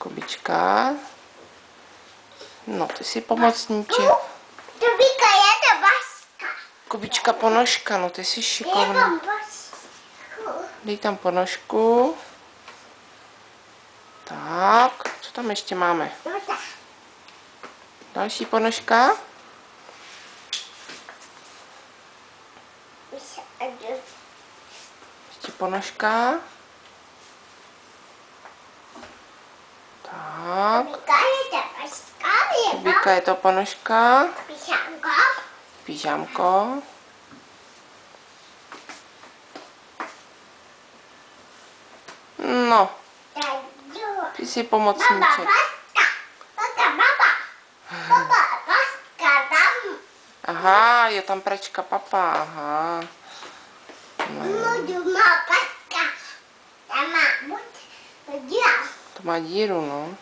Kubička. No, ty jsi pomocníček. Kubíka je to Vaška. Kubička ponožka, no ty jsi šikovná. Dej tam ponožku. Tak, co tam ještě máme? Další ponožka. Ještě ponožka. Tak. Kubíka je to ponožka. Pyžámko. No, ty jsi pomocníček. Aha, je tam pračka papa, aha. No. To má díru, no.